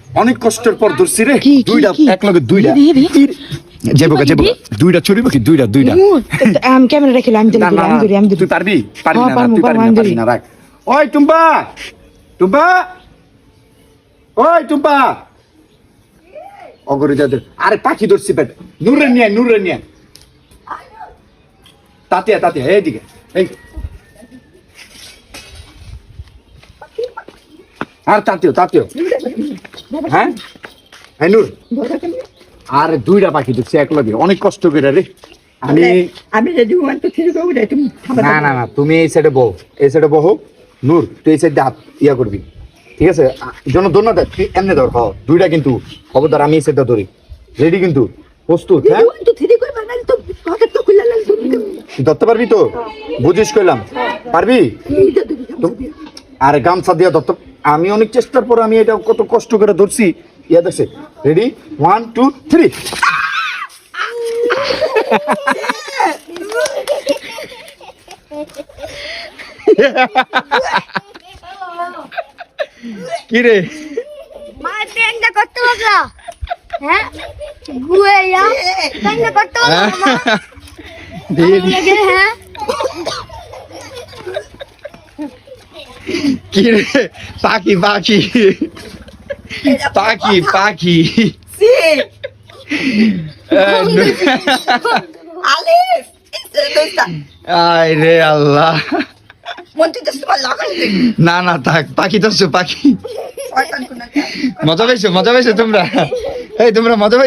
অনেক কষ্টের পর ধরছি রে কি, দুইটা কি? এক লগে দুইটা যাবো দুইটা চুরি বাকি দুইটা আমি ক্যামেরা রেখে আমি না না আমি তুই পারবি পারবি হ্যাঁ, না পারবো, তুই পারবি পারবো, না আমি পারবি না রাখ ওই টুম্পা টুম্পা ওই টুম্পা অগরে যা আরে পাখি ধরছি পেট নূরে নিয়ে তাতিয়া এইদিকে এই আর তাতিও হ্যাঁ হ্যাঁ নূর আর দুইটা পাখি ধরছি এক লগে অনেক কষ্ট করে রে আমি যদি 1 2 3 করব রে তুমি না তুমি এই সাইডে বহো নূর তুই এই সাইডে হাত ইয়া করবি ঠিক আছে জন দোনো দেখ তুই এমনি ধর দুইটা কিন্তু খবরদার আমি এই সাইডটা ধরি রেডি কিন্তু প্রস্তুত হ্যাঁ 1 2 3 করব না তো পকেট তো খুলে লাল তুমি তুই ধরতে পারবি তো বুঝিস কইলাম পারবি আর গামছা দিয়া ধরতে আমি অনেক চেষ্টার পর আমি এটা কত কষ্ট করে ধরছি ইয়া দেখছে রেডি 1 2 3 কি রে মা ট্রেনটা করতে পারলা হ্যাঁ গুয়েয়া ট্রেনটা করতে পারলা মা লাগে হ্যাঁ কি রে পাখি সি আলিফ এটা আয় রে আল্লাহ মন্টি তো তোমার লাগাই না থাক পাখি ধরছো পাখি শয়তান কোন মজা পেয়েছো তোমরা এই তোমরা মজা